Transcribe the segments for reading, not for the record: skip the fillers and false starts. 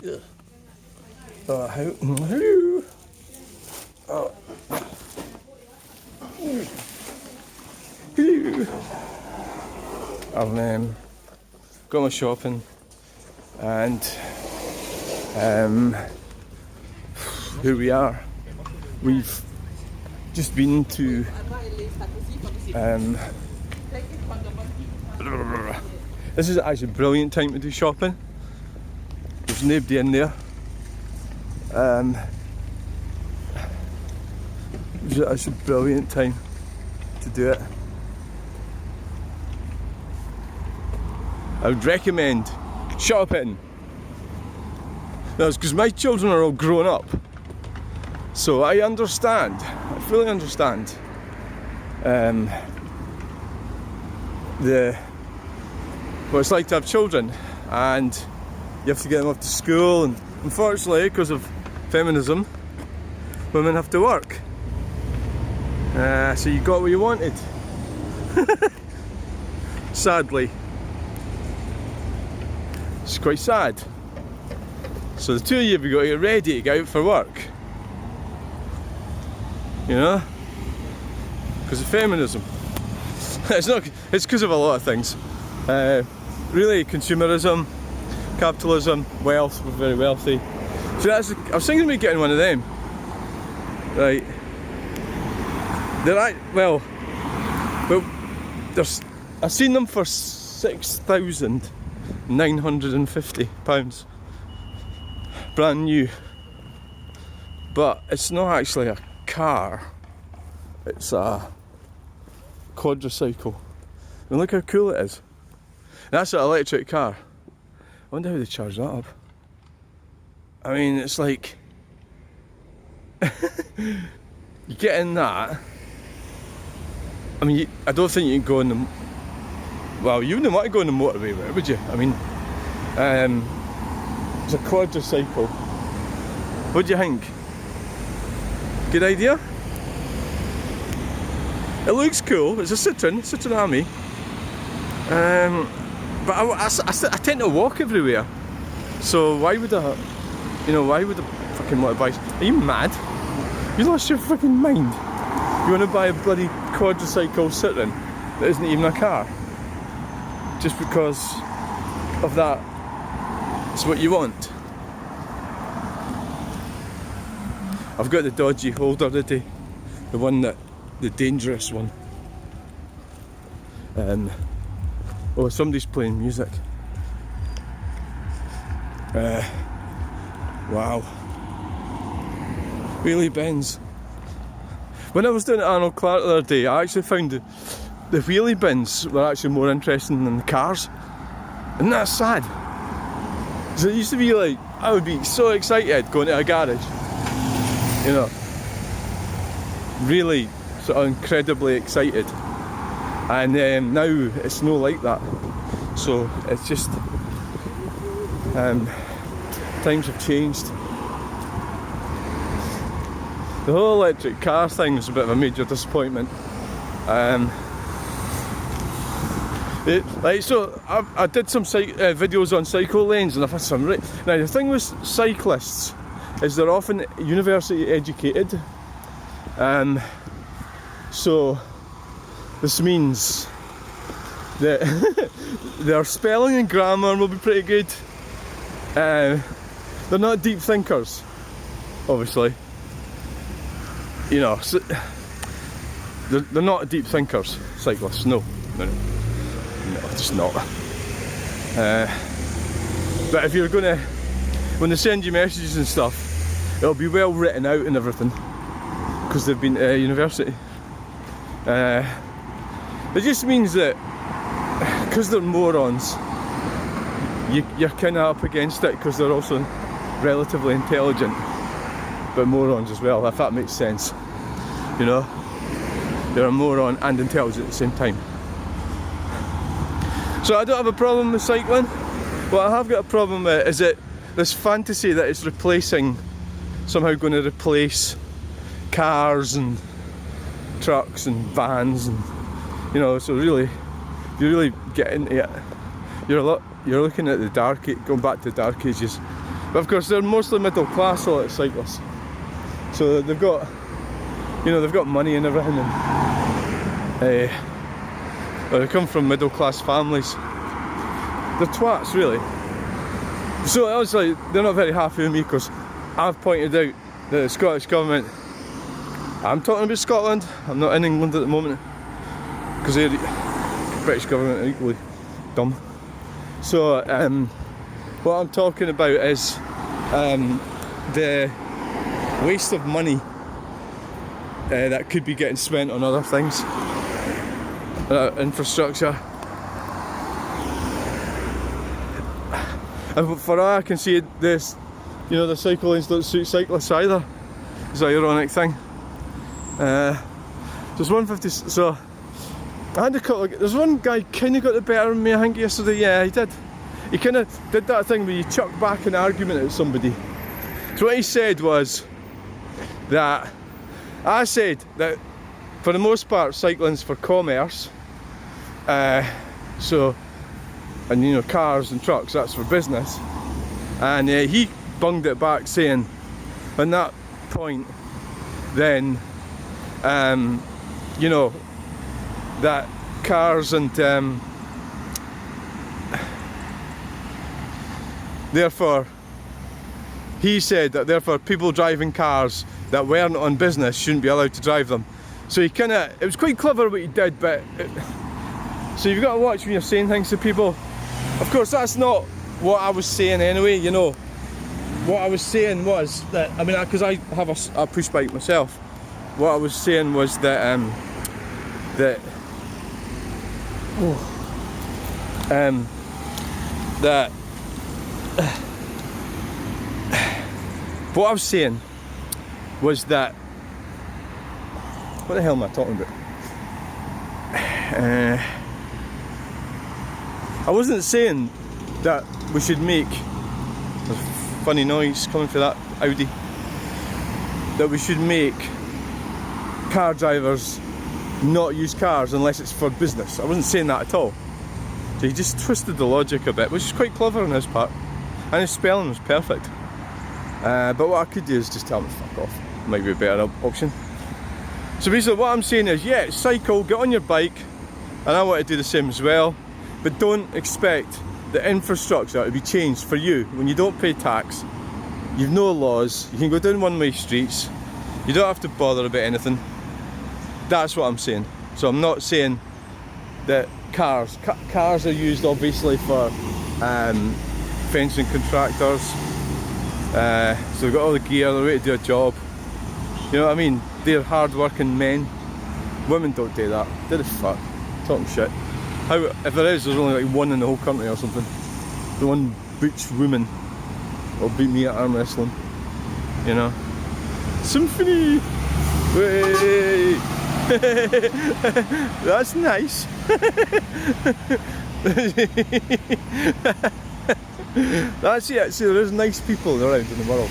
Ugh. Oh, hello. Oh. Hello. I've got my shopping and here we are. We've just been to this is actually a brilliant time to do shopping. There's nobody in there. It's a brilliant time to do it. I would recommend shopping. That's because my children are all grown up, so I understand. I fully understand what it's like to have children, and you have to get them off to school, and unfortunately, because of feminism, women have to work. So you got what you wanted. Sadly. It's quite sad. So the two of you have got to get ready to get out for work. You know? Because of feminism. It's because of a lot of things. Really, consumerism, capitalism, wealth, we're very wealthy. So I was thinking about getting one of them. Right. I've seen them for £6,950. Brand new. But it's not actually a car. It's a quadricycle. And look how cool it is. That's an electric car. I wonder how they charge that up. I mean, it's like you get in that. I mean, I don't think you can go on the. Well, you wouldn't want to go on the motorway, would you? I mean, it's a quadricycle. What do you think? Good idea? It looks cool. It's a Citroen Army. But I tend to walk everywhere. So why would I fucking want to buy? Are you mad? You lost your fucking mind. You want to buy a bloody quadricycle Citroen that isn't even a car? Just because of that, it's what you want. I've got the dodgy holder today, the dangerous one. Oh, somebody's playing music. Wow. Wheelie bins. When I was doing it at Arnold Clark the other day, I actually found the wheelie bins were actually more interesting than the cars. Isn't that sad? So it used to be like, I would be so excited going to a garage. You know, really sort of incredibly excited. And now it's no like that. So it's just, times have changed. The whole electric car thing was a bit of a major disappointment. I did some videos on cycle lanes, and I've had some. Now the thing with cyclists is they're often university educated, so this means that their spelling and grammar will be pretty good. They're not deep thinkers, obviously. You know, so they're not deep thinkers, cyclists. No, just not. But if you're gonna, when they send you messages and stuff, it'll be well written out and everything, because they've been to university. It just means that because they're morons, you're kind of up against it, because they're also relatively intelligent, but morons as well, if that makes sense. You know, they're a moron and intelligent at the same time. So I don't have a problem with cycling. What I have got a problem with is this fantasy that it's somehow going to replace cars and trucks and vans, and you know, so really, you really get into it. You're looking at going back to the dark ages. But of course they're mostly middle class, a lot of cyclists. So they've got, you know, they've got money and everything, and well, they come from middle class families. They're twats, really. So obviously they're not very happy with me because I've pointed out that the Scottish government, I'm talking about Scotland, I'm not in England at the moment, because the British government are equally dumb. So what I'm talking about is the waste of money that could be getting spent on other things, infrastructure. And for all I can see, this, you know, the cycle lanes don't suit cyclists either. It's an ironic thing. There's 150, so I had a couple of, there's one guy kind of got the better of me, I think, yesterday. Yeah, he did. He kind of did that thing where you chuck back an argument at somebody. So what he said was that, I said that for the most part cycling's for commerce, so, and you know, cars and trucks, that's for business. And he bunged it back saying, on that point, then, you know, that cars and therefore, he said that therefore people driving cars that weren't on business shouldn't be allowed to drive them. So he kind of, it was quite clever what he did, but so you've got to watch when you're saying things to people. Of course, that's not what I was saying anyway, you know. What I was saying was that, I mean, because I have a push bike myself, what I was saying was that, what I was saying was that, what the hell am I talking about? I wasn't saying that we should make, there's a funny noise coming for that Audi, that we should make car drivers not use cars unless it's for business. I wasn't saying that at all. So he just twisted the logic a bit, which is quite clever on his part, and his spelling was perfect. But what I could do is just tell him to fuck off. Might be a better option. So basically what I'm saying is, yeah, cycle, get on your bike, and I want to do the same as well, but don't expect the infrastructure to be changed for you when you don't pay tax, you've no laws, you can go down one-way streets, you don't have to bother about anything. That's what I'm saying. So I'm not saying that cars are used obviously for fencing contractors, so they've got all the gear, they're ready to do a job, you know what I mean? They're hard working men. Women don't do that. They're the fuck talking shit. How, if there is, there's only like one in the whole country or something. The one butch woman will beat me at arm wrestling, you know. Symphony! Way! That's nice. That's it. See, there is nice people around in the world.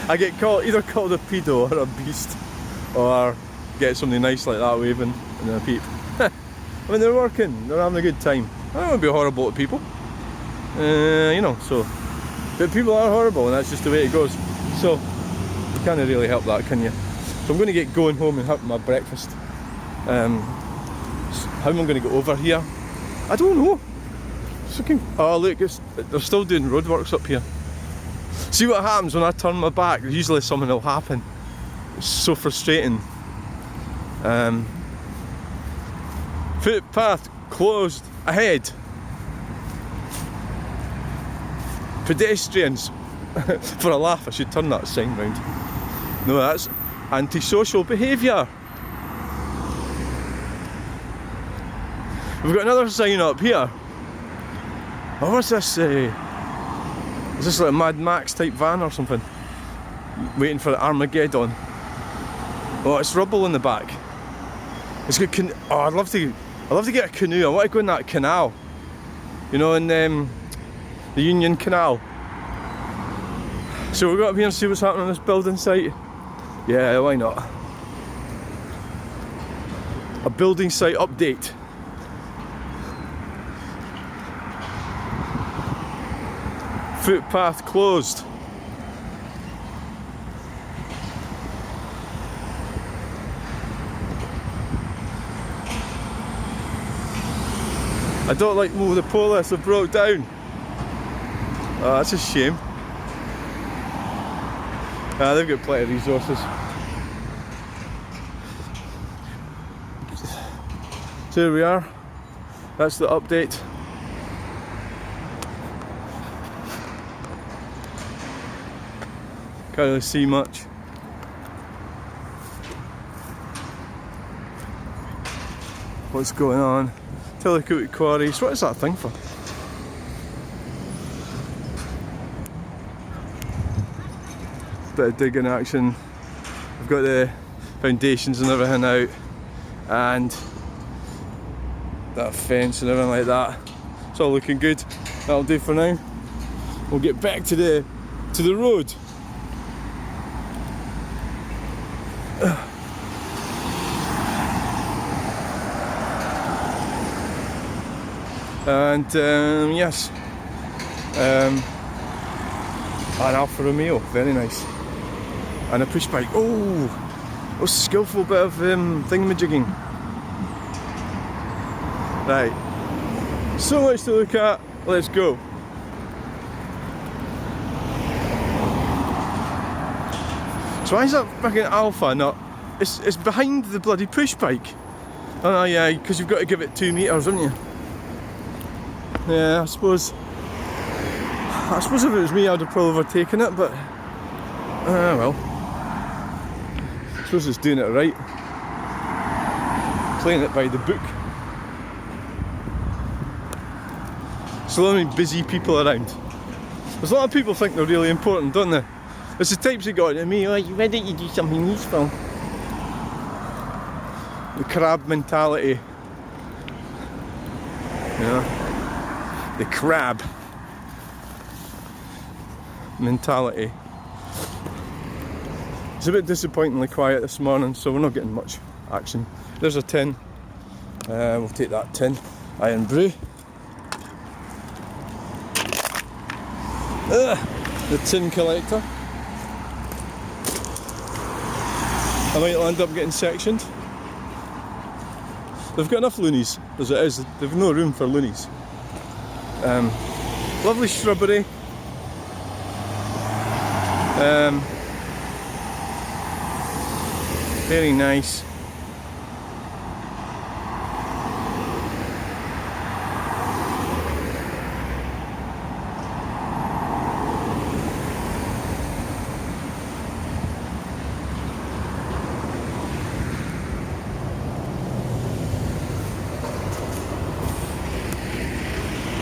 I get either called a pedo or a beast, or get something nice like that waving and then a peep. I mean, they're working, they're having a good time. I don't want to be horrible to people, you know. So, but people are horrible, and that's just the way it goes. So you can't really help that, can you? So I'm going to get going home and have my breakfast. How am I going to get over here? I don't know. Oh look, they're still doing roadworks up here. See what happens when I turn my back? Usually something will happen. It's so frustrating. Footpath closed ahead. Pedestrians. For a laugh, I should turn that sign round. No, that's antisocial behaviour. We've got another sign up here. Oh, what's this? Is this like a Mad Max type van or something? Waiting for Armageddon. Oh, it's rubble in the back. It's got oh, I'd love to get a canoe. I want to go in that canal. You know, in the Union Canal. So we'll go up here and see what's happening on this building site. Yeah, why not? A building site update. Footpath closed. I don't like the police have broke down. Oh, that's a shame. Ah, they've got plenty of resources. So here we are. That's the update. Can't really see much. What's going on? Telecoot quarries. What is that thing for? Bit of digging action. I've got the foundations and everything out, and that fence and everything like that. It's all looking good. That'll do for now. We'll get back to the road. And yes, an Alfa Romeo, very nice, and a push bike. Oh, a skillful bit of thingamajigging. Right, so much to look at. Let's go. So why is that fucking Alpha not? It's behind the bloody push bike. Oh no, yeah, because you've got to give it 2 meters, haven't you? Yeah, I suppose if it was me, I'd have probably overtaken it, but well. I suppose it's doing it right. Playing it by the book. So many busy people around. There's a lot of people think they're really important, don't they? It's the types that got to me, oh, why don't you do something useful? The crab mentality. Yeah. The crab mentality. It's a bit disappointingly quiet this morning, so we're not getting much action. There's a tin. We'll take that tin. Iron brew. The tin collector. I might end up getting sectioned. They've got enough loonies as it is. They've no room for loonies. Lovely shrubbery. Very nice.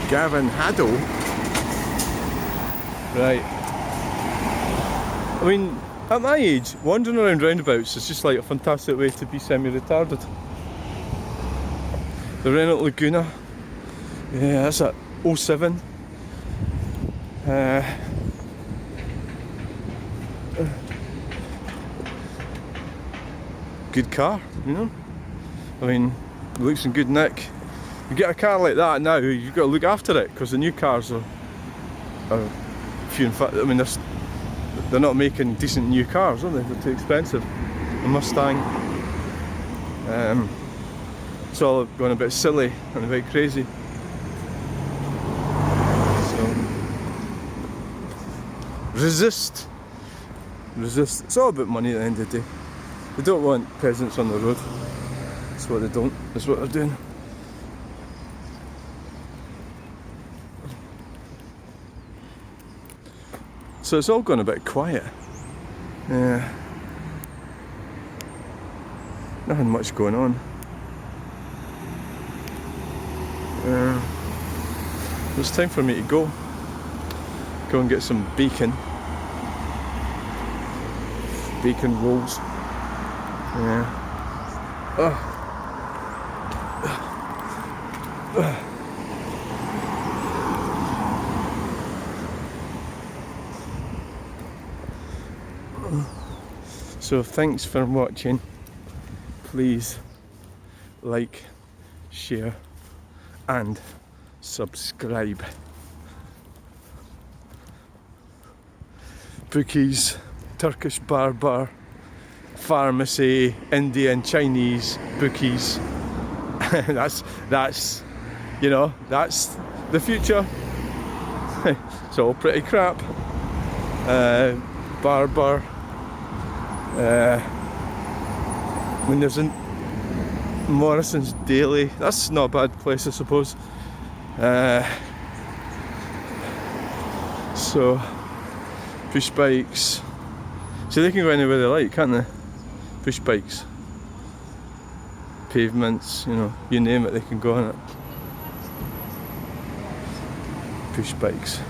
Gavin Haddle. Right. I mean, at my age, wandering around roundabouts is just like a fantastic way to be semi-retarded. The Renault Laguna. Yeah, that's at 07. Good car, you know? I mean, it looks in good nick. You get a car like that now, you've got to look after it, because the new cars are few and far. I mean, they're not making decent new cars, are they? They're too expensive. A Mustang. It's all going a bit silly and a bit crazy. So, resist. It's all about money at the end of the day. They don't want peasants on the road. That's what they don't. That's what they're doing. So it's all gone a bit quiet. Yeah. Nothing much going on. It's time for me to go. Go and get some bacon. Bacon rolls. Yeah. So thanks for watching. Please like, share and subscribe. bookies, Turkish barber, pharmacy, Indian, Chinese bookies. that's you know, that's the future. It's all pretty crap. Barber. When there's a Morrison's Daily, that's not a bad place, I suppose. So push bikes. So they can go anywhere they like, can't they? Push bikes, pavements, you know, you name it, they can go on it. Push bikes.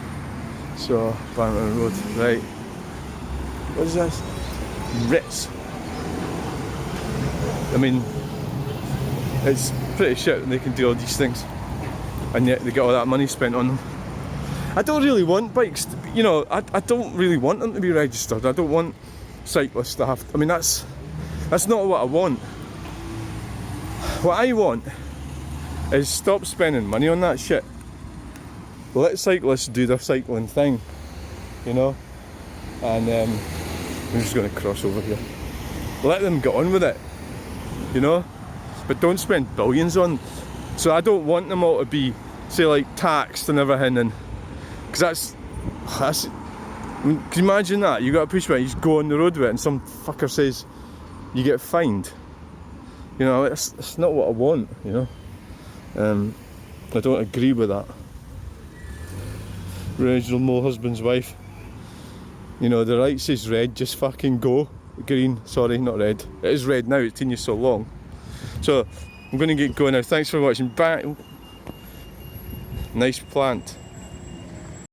So Bannerman Road, right? What is this? Ritz. I mean, it's pretty shit when they can do all these things, and yet they get all that money spent on them. I don't really want bikes to be, you know, I don't really want them to be registered. I don't want cyclists to have, I mean, that's not what I want. What I want is stop spending money on that shit. Let cyclists do their cycling thing, you know, and I'm just going to cross over here. Let them get on with it, you know, but don't spend billions on. So I don't want them all to be, say, like taxed and everything, and because that's I mean, can you imagine that? You got a push bike, you just go on the road with it, and some fucker says you get fined. You know, it's not what I want. You know, I don't agree with that. Reginald Mole husband's wife. You know, the light says red, just fucking go. Green, sorry, not red. It is red now, it's taken you so long. So, I'm going to get going now. Thanks for watching. Bye. Nice plant.